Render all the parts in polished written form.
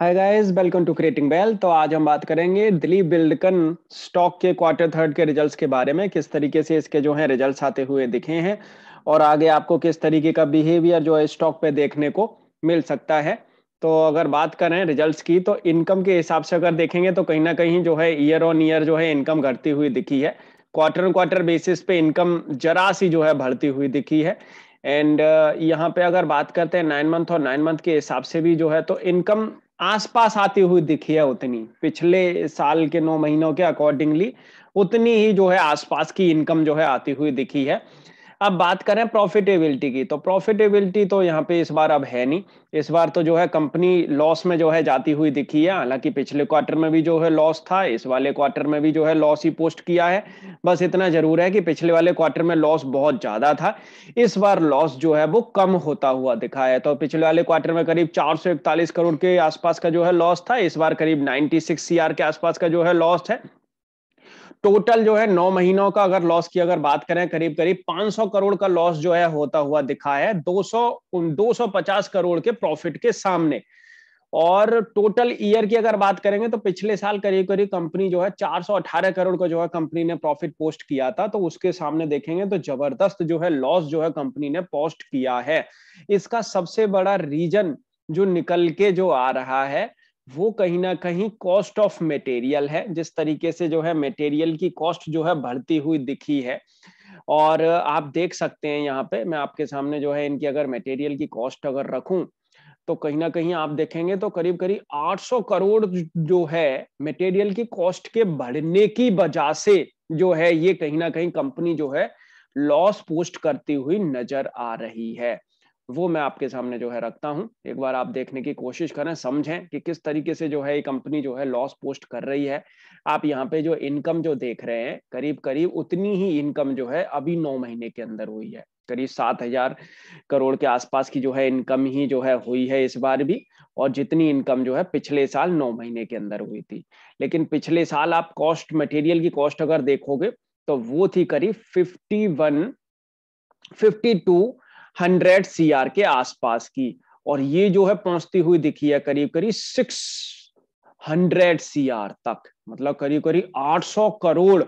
Hi guys, welcome to creating wealth. तो आज हम बात करेंगे दिलीप बिल्डकन स्टॉक के क्वार्टर थर्ड के रिजल्ट्स के बारे में, किस तरीके से इसके जो है रिजल्ट्स आते हुए दिखे हैं और आगे आपको किस तरीके का बिहेवियर जो है स्टॉक पे देखने को मिल सकता है। तो अगर बात करें रिजल्ट्स की, तो इनकम के हिसाब से अगर देखेंगे तो कहीं ना कहीं जो है ईयर ऑन ईयर जो है इनकम घटती हुई दिखी है। क्वार्टर ऑन क्वार्टर बेसिस पे इनकम जरा सी जो है बढ़ती हुई दिखी है। एंड यहाँ पे अगर बात करते हैं 9 मंथ और 9 मंथ के हिसाब से भी जो है तो इनकम आसपास आती हुई दिखी है। उतनी पिछले साल के 9 महीनों के अकॉर्डिंगली उतनी ही जो है आसपास की इनकम जो है आती हुई दिखी है। अब बात करें प्रॉफिटेबिलिटी की, तो प्रॉफिटेबिलिटी तो यहाँ पे इस बार अब है नहीं। इस बार तो जो है कंपनी लॉस में जो है जाती हुई दिखी है। हालांकि पिछले क्वार्टर में भी जो है लॉस था, इस वाले क्वार्टर में भी जो है लॉस ही पोस्ट किया है। बस इतना जरूर है कि पिछले वाले क्वार्टर में लॉस बहुत ज्यादा था, इस बार लॉस जो है वो कम होता हुआ दिखा है। तो पिछले वाले क्वार्टर में करीब 441 करोड़ के आसपास का जो है लॉस था, इस बार करीब 96 सीआर के आसपास का जो है लॉस है। टोटल जो है 9 महीनों का अगर लॉस की अगर बात करें, करीब करीब 500 करोड़ का लॉस जो है होता हुआ दिखा है 250 करोड़ के प्रॉफिट के सामने। और टोटल ईयर की अगर बात करेंगे तो पिछले साल करीब करीब कंपनी जो है 418 करोड़ का जो है कंपनी ने प्रॉफिट पोस्ट किया था, तो उसके सामने देखेंगे तो जबरदस्त जो है लॉस जो है कंपनी ने पोस्ट किया है। इसका सबसे बड़ा रीजन जो निकल के जो आ रहा है वो कहीं ना कहीं कॉस्ट ऑफ मटेरियल है। जिस तरीके से जो है मटेरियल की कॉस्ट जो है बढ़ती हुई दिखी है, और आप देख सकते हैं यहाँ पे मैं आपके सामने जो है इनकी अगर मटेरियल की कॉस्ट अगर रखूं, तो कहीं ना कहीं आप देखेंगे तो करीब करीब 800 करोड़ जो है मटेरियल की कॉस्ट के बढ़ने की वजह से जो है ये कहीं ना कहीं कंपनी जो है लॉस पोस्ट करती हुई नजर आ रही है। वो मैं आपके सामने जो है रखता हूं, एक बार आप देखने की कोशिश करें, समझें कि किस तरीके से जो है ये कंपनी जो है लॉस पोस्ट कर रही है। आप यहाँ पे जो इनकम जो देख रहे हैं, करीब करीब उतनी ही इनकम जो है अभी 9 महीने के अंदर हुई है। करीब 7,000 करोड़ के आसपास की जो है इनकम ही जो है हुई है इस बार भी, और जितनी इनकम जो है पिछले साल 9 महीने के अंदर हुई थी। लेकिन पिछले साल आप कॉस्ट मटेरियल की कॉस्ट अगर देखोगे तो वो थी करीब 5200 सीआर के आसपास की, और ये जो है पहुंचती हुई दिखी है करीब करीब 600 सीआर तक, मतलब करीब करीब 800 करोड़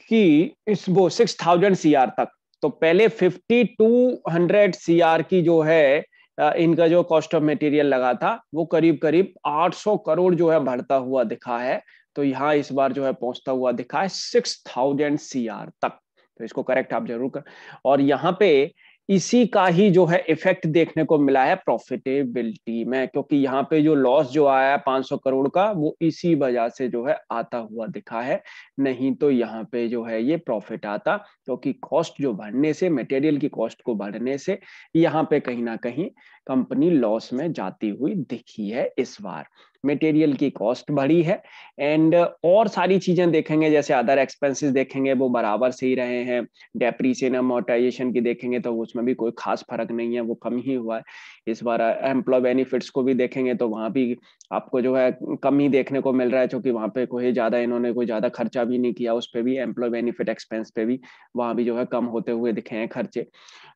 की इस वो 6000 सीआर तक। तो पहले 5200 सीआर की जो है इनका जो कॉस्ट ऑफ मटेरियल लगा था वो करीब करीब 800 करोड़ जो है बढ़ता हुआ दिखा है। तो यहाँ इस बार जो है पहुंचता हुआ दिखा है 6000 सीआर तक। तो इसको करेक्ट आप जरूर कर। और यहाँ पे इसी का ही जो है इफेक्ट देखने को मिला है प्रॉफिटेबिलिटी में, क्योंकि यहाँ पे जो लॉस जो आया है 500 करोड़ का वो इसी वजह से जो है आता हुआ दिखा है। नहीं तो यहाँ पे जो है ये प्रॉफिट आता, क्योंकि कॉस्ट जो बढ़ने से, मटेरियल की कॉस्ट को बढ़ने से यहाँ पे कहीं ना कहीं कंपनी लॉस में जाती हुई दिखी है इस बार। मटेरियल की कॉस्ट बढ़ी है, एंड और सारी चीजें देखेंगे जैसे अदर एक्सपेंसेस देखेंगे वो बराबर से ही रहे हैं। डेप्रीसिएशन अमोर्टाइजेशन की देखेंगे तो उसमें भी कोई खास फर्क नहीं है, वो कम ही हुआ है इस बार। एम्प्लॉय बेनिफिट्स को भी देखेंगे तो वहां भी आपको जो है कम ही देखने को मिल रहा है, क्योंकि वहां पे कोई ज्यादा इन्होंने कोई ज्यादा खर्चा भी नहीं किया उस पर भी, एम्प्लॉय बेनिफिट एक्सपेंस पे भी वहां भी जो है कम होते हुए दिखे हैं खर्चे।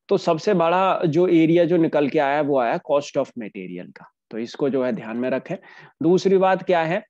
तो सबसे बड़ा जो एरिया जो निकल के आया वो आया कॉस्ट ऑफ मटेरियल का, तो इसको जो है ध्यान में रखें। दूसरी बात क्या है,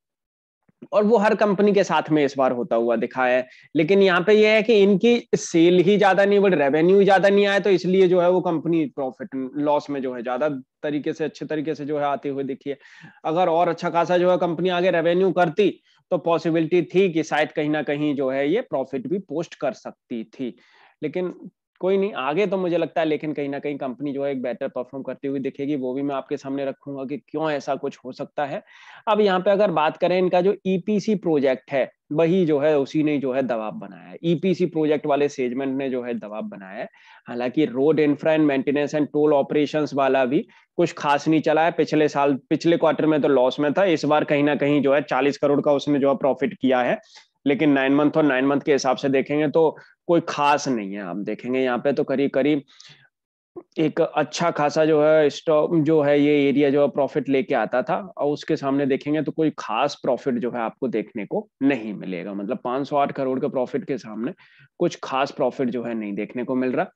और वो हर कंपनी के साथ में इस बार होता हुआ दिखा है, लेकिन यहाँ पे ये है कि इनकी सेल ही ज्यादा नहीं बढ़, रेवेन्यू ही ज्यादा नहीं आया, तो इसलिए जो है वो कंपनी प्रॉफिट लॉस में जो है ज्यादा तरीके से, अच्छे तरीके से जो है आते हुए दिखी है। अगर और अच्छा खासा जो है कंपनी आगे रेवेन्यू करती तो पॉसिबिलिटी थी कि शायद कहीं ना कहीं जो है ये प्रॉफिट भी पोस्ट कर सकती थी। लेकिन कोई नहीं, आगे तो मुझे लगता है लेकिन कहीं ना कहीं कंपनी जो है एक बेटर परफॉर्म करती हुई दिखेगी, वो भी मैं आपके सामने रखूंगा कि क्यों ऐसा कुछ हो सकता है। अब यहाँ पे अगर बात करें, इनका जो ईपीसी प्रोजेक्ट है वही जो है उसी ने जो है दबाव बनाया है, ईपीसी प्रोजेक्ट वाले सेगमेंट ने जो है दबाव बनाया है। हालांकि road infra and maintenance and told operations वाला भी कुछ खास नहीं चला है। पिछले साल पिछले क्वार्टर में तो लॉस में था, इस बार कहीं ना कहीं जो है 40 करोड़ का उसने जो है प्रॉफिट किया है। लेकिन 9 मंथ और 9 मंथ के हिसाब से देखेंगे तो कोई खास नहीं है। आप देखेंगे यहाँ पे तो करीब करीब एक अच्छा खासा जो है स्टॉक जो है ये एरिया जो है प्रॉफिट लेके आता था, और उसके सामने देखेंगे तो कोई खास प्रॉफिट जो है आपको देखने को नहीं मिलेगा। मतलब 508 करोड़ के प्रॉफिट के सामने कुछ खास प्रॉफिट जो है नहीं देखने को मिल रहा।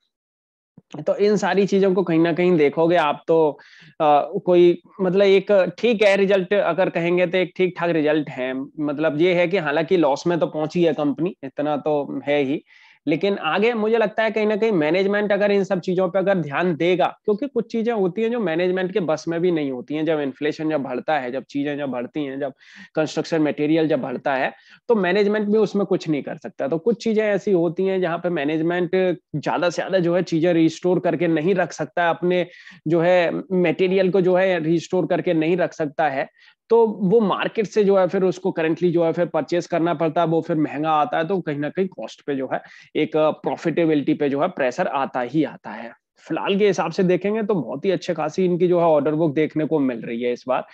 तो इन सारी चीज़ों को कहीं न कहीं देखोगे आप तो कोई मतलब एक ठीक है रिज़ल्ट अगर कहेंगे तो एक ठीक-ठाक रिज़ल्ट है। मतलब ये है कि हालाँकि लॉस में तो पहुँची है कंपनी, इतना तो है ही। लेकिन आगे मुझे लगता है कहीं न कहीं मैनेजमेंट अगर इन सब चीज़ों पे अगर ध्यान देगा, क्योंकि कुछ चीज़ें होती हैं जो मैनेजमेंट के बस में भी नहीं होती हैं। जब इन्फ्लेशन जब बढ़ता है, जब चीज़ें जब बढ़ती हैं, जब कंस्ट्रक्शन मटेरियल जब बढ़ता है, तो मैनेजमेंट भी उसमें कुछ नहीं कर सकता। तो कुछ चीज़ें ऐसी होती हैं जहाँ पे मैनेजमेंट ज़्यादा से ज़्यादा जो है चीज़ें रिस्टोर करके नहीं रख सकता है, अपने जो है मटेरियल को जो है रिस्टोर करके नहीं रख सकता है, तो वो मार्केट से जो है फिर उसको करंटली जो है फिर परचेज़ करना पड़ता है, वो फिर महँगा आता है, तो कहीं न कहीं कॉस्ट पे जो है एक प्रॉफिटेबिलिटी पे जो है प्रेशर आता ही आता है। फिलहाल के हिसाब से देखेंगे तो बहुत ही अच्छे खासी इनकी जो है ऑर्डर बुक देखने को मिल रही है इस बार।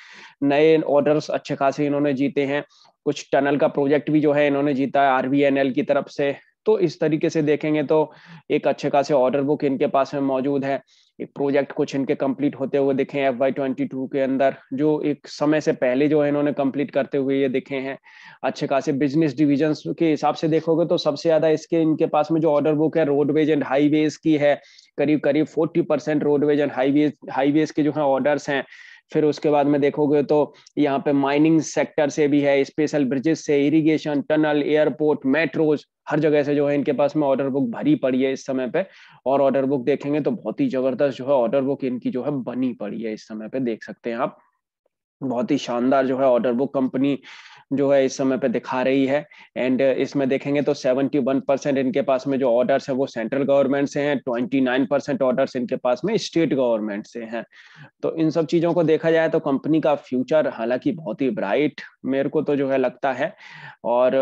नए ऑर्डर्स अच्छे खासे इन्होंने जीते हैं। कुछ टनल का प्रोजेक्ट भी जो है इन्होंने जीता है आरवीएनएल की तरफ से। तो इस तरीके से देखेंगे तो एक अच्छे खासे ऑर्डर बुक इनके पास में मौजूद है। एक प्रोजेक्ट कुछ इनके कंप्लीट होते हुए दिखे हैं एफवाई 22 के अंदर, जो एक समय से पहले जो है इन्होंने कंप्लीट करते हुए ये दिखे हैं। अच्छे खासे बिजनेस डिविजन्स के हिसाब से देखोगे तो सबसे ज्यादा इसके इनके पास में जो ऑर्डर बुक है रोडवेज एंड हाईवेज की है। करीब करीब 40% रोडवेज एंड हाईवेज के जो है ऑर्डर्स हैं। फिर उसके बाद में देखोगे तो यहाँ पे माइनिंग सेक्टर से भी है, स्पेशल ब्रिजेस से, इरिगेशन, टनल, एयरपोर्ट, मेट्रोज, हर जगह से जो है इनके पास में ऑर्डर बुक भरी पड़ी है इस समय पे। और ऑर्डर बुक देखेंगे तो बहुत ही जबरदस्त जो है ऑर्डर बुक इनकी जो है बनी पड़ी है इस समय पे, देख सकते हैं आप। बहुत ही शानदार जो है ऑर्डर बुक कंपनी जो है इस समय पे दिखा रही है। एंड इसमें देखेंगे तो 71% इनके पास में जो ऑर्डर्स है वो सेंट्रल गवर्नमेंट से हैं, 29% ऑर्डर्स इनके पास में स्टेट गवर्नमेंट से हैं। तो इन सब चीज़ों को देखा जाए तो कंपनी का फ्यूचर हालाँकि बहुत ही ब्राइट मेरे को तो जो है लगता है। और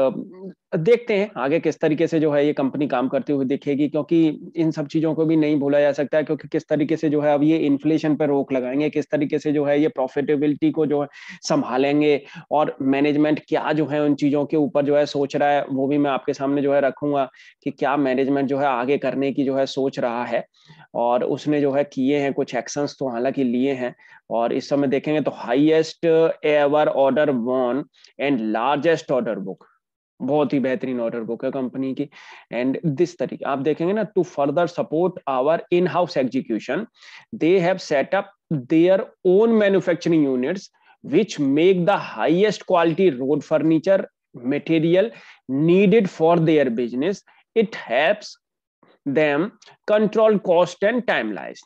देखते हैं आगे किस तरीके से जो है ये कंपनी काम करती हुई दिखेगी, क्योंकि इन सब चीज़ों को भी नहीं भूला जा सकता है, क्योंकि किस तरीके से जो है अब ये इन्फ्लेशन पे रोक लगाएँगे, किस तरीके से जो है ये प्रॉफिटेबिलिटी को जो है सँभालेंगे, और मैनेजमेंट क्या जो है उन चीज़ों के ऊपर जो है सोच रहा है, वो भी मैं आपके सामने जो है रखूँगा कि क्या मैनेजमेंट जो है आगे करने की जो है सोच रहा है। और उसने जो है किए हैं कुछ एक्शंस तो हालाँकि लिए हैं। और इस समय देखेंगे तो highest ever order won and largest order book, बहुत ही बेहतरीन ऑर्डर बुक है कंपनी की। एंड दिस तरीके आप देखेंगे ना, to further support our in house execution they have set up their own manufacturing units which make the highest quality road furniture material needed for their business. It helps them control cost and timelines.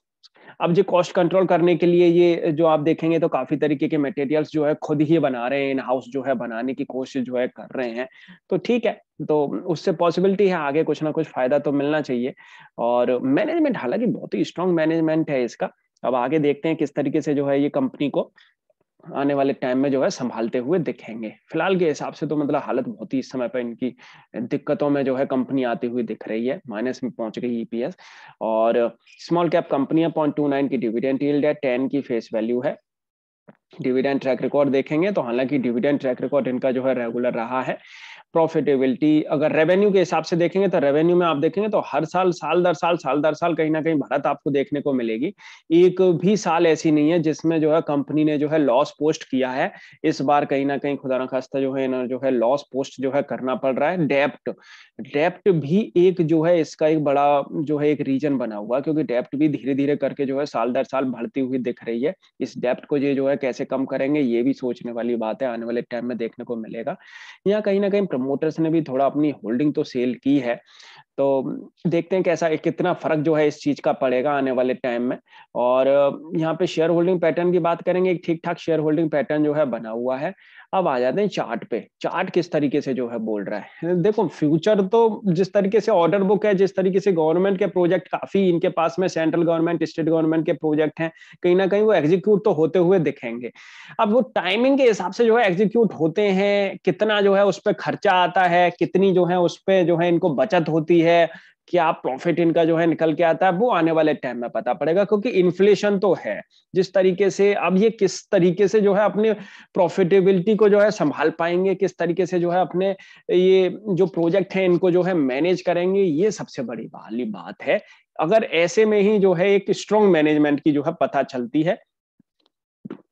अब जो cost control करने के लिए ये जो आप देखेंगे तो काफी तरीके के मटेरियल्स जो है खुद ही बना रहे हैं, इन हाउस जो है बनाने की कोशिश जो है कर रहे हैं। तो ठीक है, तो उससे पॉसिबिलिटी है आगे कुछ ना कुछ फायदा तो मिलना चाहिए। और मैनेजमेंट हालांकि बहुत ही स्ट्रांग मैनेजमेंट है इसका। अब आगे देखते हैं किस तरीके से जो है ये कंपनी को आने वाले टाइम में जो है संभालते हुए दिखेंगे। फिलहाल के हिसाब से तो मतलब हालत बहुत ही इस समय पर इनकी दिक्कतों में जो है कंपनी आती हुई दिख रही है, माइनस में पहुंच गई ईपीएस। और स्मॉल कैप कंपनी है, 0.29 की डिविडेंड यील्ड है, 10 की फेस वैल्यू है। डिविडेंड ट्रैक रिकॉर्ड देखेंगे तो हालांकि डिविडेंड ट्रैक रिकॉर्ड इनका जो है रेगुलर रहा है। प्रॉफिटेबिलिटी अगर रेवेन्यू के हिसाब से देखेंगे तो रेवेन्यू में आप देखेंगे तो हर साल साल दर साल कहीं ना कहीं बढ़त आपको देखने को मिलेगी। एक भी साल ऐसी नहीं है जिसमें जो है कंपनी ने जो है लॉस पोस्ट किया है। इस बार कहीं ना कहीं खुदा ना खास्ता जो है ना जो है लॉस पोस्ट जो है करना पड़ रहा है। डेप्ट डेप्ट भी एक जो है इसका एक बड़ा जो है एक रीजन बना हुआ है, क्योंकि डेप्ट भी धीरे धीरे करके जो है साल दर साल बढ़ती हुई दिख रही है। इस डेप्ट को ये जो है कैसे कम करेंगे ये भी सोचने वाली बात है, आने वाले टाइम में देखने को मिलेगा। यहाँ कहीं ना कहीं प्रमोटर्स ने भी थोड़ा अपनी होल्डिंग तो सेल की है। तो देखते हैं कैसा कितना फर्क जो है इस चीज का पड़ेगा आने वाले टाइम में। और यहाँ पे शेयर होल्डिंग पैटर्न की बात करेंगे, एक ठीक ठाक शेयर होल्डिंग पैटर्न जो है बना हुआ है। अब आ जाते हैं चार्ट पे, चार्ट किस तरीके से जो है बोल रहा है। देखो फ्यूचर तो जिस तरीके से ऑर्डर बुक है, जिस तरीके से गवर्नमेंट के प्रोजेक्ट काफी इनके पास में, सेंट्रल गवर्नमेंट स्टेट गवर्नमेंट के प्रोजेक्ट हैं, कहीं ना कहीं वो एग्जीक्यूट तो होते हुए दिखेंगे। अब वो टाइमिंग के हिसाब से जो है एग्जीक्यूट होते हैं, कितना जो है उस पर खर्चा आता है, कितनी जो है उस पर जो है इनको बचत होती है, क्या प्रॉफिट इनका जो है निकल के आता है, वो आने वाले टाइम में पता पड़ेगा। क्योंकि इन्फ्लेशन तो है जिस तरीके से, अब ये किस तरीके से जो है अपने प्रॉफिटेबिलिटी को जो है संभाल पाएंगे, किस तरीके से जो है अपने ये जो प्रोजेक्ट है इनको जो है मैनेज करेंगे, ये सबसे बड़ी वाली बात है। अगर ऐसे में ही जो है एक स्ट्रॉन्ग मैनेजमेंट की जो है पता चलती है।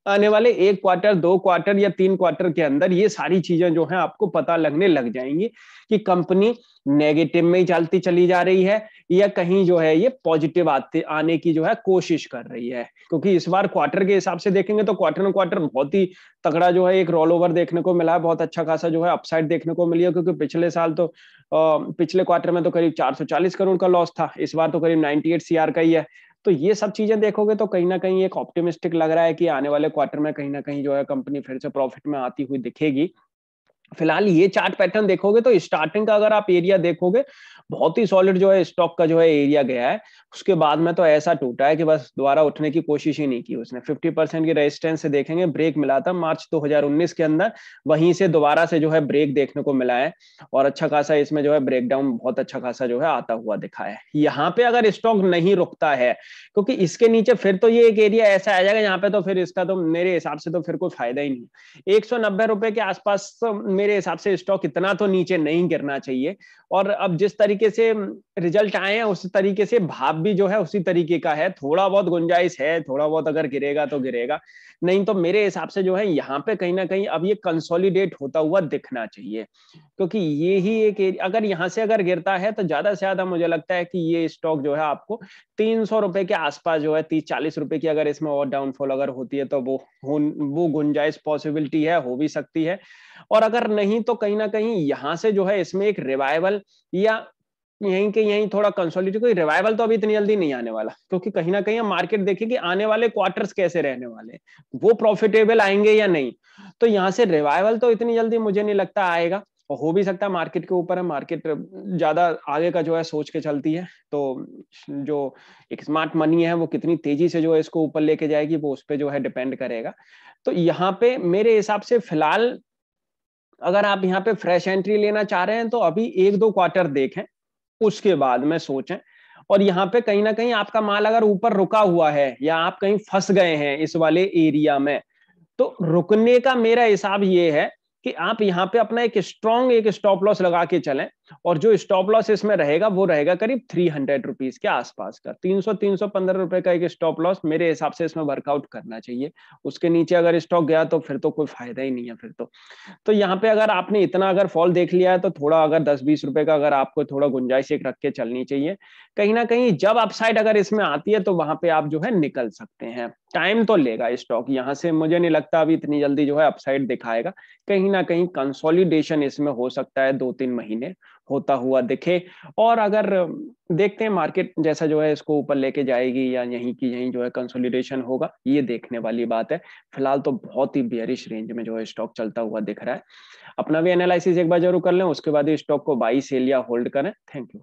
आने वाले 1 क्वार्टर, 2 क्वार्टर या 3 क्वार्टर के अंदर ये सारी चीजें जो है आपको पता लगने लग जाएंगी कि कंपनी नेगेटिव में ही चलती चली जा रही है या कहीं जो है ये पॉजिटिव आने की जो है कोशिश कर रही है। क्योंकि इस बार क्वार्टर के हिसाब से देखेंगे तो क्वार्टर में क्वार्टर बहुत ही तगड़ा जो है एक रोल ओवर देखने को मिला है, बहुत अच्छा खासा जो है अपसाइड देखने को मिली है। क्योंकि पिछले साल तो पिछले क्वार्टर में तो करीब 440 करोड़ का लॉस था, इस बार तो करीब 98 सीआर का ही है। तो ये सब चीजें देखोगे तो कहीं ना कहीं एक ऑप्टिमिस्टिक लग रहा है कि आने वाले क्वार्टर में कहीं ना कहीं जो है कंपनी फिर से प्रॉफिट में आती हुई दिखेगी। फिलहाल ये चार्ट पैटर्न देखोगे तो स्टार्टिंग का अगर आप एरिया देखोगे, बहुत ही सॉलिड जो है स्टॉक का जो है एरिया गया है। उसके बाद में तो ऐसा टूटा है कि बस दोबारा उठने की कोशिश ही नहीं की उसने। 50% की रेजिस्टेंस से देखेंगे, ब्रेक मिला था मार्च 2019 के अंदर, वहीं से दोबारा से जो है ब्रेक देखने को मिला है। और अच्छा खासा इसमें जो है ब्रेकडाउन बहुत अच्छा खासा जो है आता हुआ दिखा है। यहाँ पे अगर स्टॉक नहीं रुकता है, क्योंकि इसके नीचे फिर तो ये एक एरिया ऐसा आ जाएगा यहाँ पे तो फिर इसका तो मेरे हिसाब से तो फिर कोई फायदा ही नहीं। 190 रुपए के आसपास तो मेरे हिसाब से स्टॉक इतना तो नीचे नहीं गिरना चाहिए। और अब जिस तरीके से रिजल्ट आए हैं उस तरीके से भाव भी जो है उसी तरीके का है। थोड़ा बहुत गुंजाइश है, थोड़ा बहुत अगर गिरेगा तो गिरेगा, नहीं तो मेरे हिसाब से जो है यहाँ पे कहीं ना कहीं अब ये कंसोलिडेट होता हुआ दिखना चाहिए। क्योंकि ये ही एक अगर यहाँ से अगर गिरता है तो ज्यादा से ज्यादा मुझे लगता है कि ये स्टॉक जो है आपको 300 रुपए के आसपास जो है 30-40 रुपए की अगर इसमें और डाउनफॉल अगर होती है तो वो गुंजाइश पॉसिबिलिटी है, हो भी सकती है। और अगर नहीं तो कहीं ना कहीं यहाँ से जो है इसमें एक रिवाइवल या यहीं के यहीं थोड़ा कंसोलिडेट, कोई रिवाइवल तो अभी इतनी जल्दी नहीं आने वाला। क्योंकि कहीं ना कहीं हम मार्केट देखें कि आने वाले क्वार्टर्स कैसे रहने वाले, वो प्रॉफिटेबल आएंगे या नहीं। तो यहाँ से रिवाइवल तो इतनी जल्दी मुझे नहीं लगता आएगा। और हो भी सकता है, मार्केट के ऊपर है, मार्केट ज्यादा आगे का जो है सोच के चलती है। तो जो एक स्मार्ट मनी है वो कितनी तेजी से जो है इसको ऊपर लेके जाएगी वो उस पर जो है डिपेंड करेगा। तो यहाँ पे मेरे हिसाब से फिलहाल अगर आप यहाँ पे फ्रेश एंट्री लेना चाह रहे हैं तो अभी 1-2 क्वार्टर देखें, उसके बाद में सोचें। और यहाँ पे कहीं ना कहीं आपका माल अगर ऊपर रुका हुआ है या आप कहीं फंस गए हैं इस वाले एरिया में, तो रुकने का मेरा हिसाब ये है कि आप यहाँ पे अपना एक स्ट्रॉन्ग एक स्टॉप लॉस लगा के चलें। और जो स्टॉप लॉस इसमें रहेगा वो रहेगा करीब 300 रुपीज के आसपास का। 300-315 रुपए का एक स्टॉप लॉस मेरे हिसाब से इसमें वर्कआउट करना चाहिए। उसके नीचे अगर स्टॉक गया तो फिर तो कोई फायदा ही नहीं है फिर तो यहाँ पे अगर आपने इतना अगर फॉल देख लिया है तो थोड़ा अगर 10-20 रुपए का अगर आपको थोड़ा गुंजाइश एक रख के चलनी चाहिए। कहीं ना कहीं जब अपसाइड अगर इसमें आती है तो वहां पे आप जो है निकल सकते हैं। टाइम तो लेगा स्टॉक, यहाँ से मुझे नहीं लगता अभी इतनी जल्दी जो है अपसाइड दिखाएगा। कहीं ना कहीं कंसोलिडेशन इसमें हो सकता है, 2-3 महीने होता हुआ दिखे। और अगर देखते हैं मार्केट जैसा जो है इसको ऊपर लेके जाएगी या यहीं की यहीं जो है कंसोलिडेशन होगा, ये देखने वाली बात है। फिलहाल तो बहुत ही बेयरिश रेंज में जो है स्टॉक चलता हुआ दिख रहा है। अपना भी एनालिसिस एक बार जरूर कर लें, उसके बाद ही स्टॉक को बाई सेल या होल्ड करें। Thank you.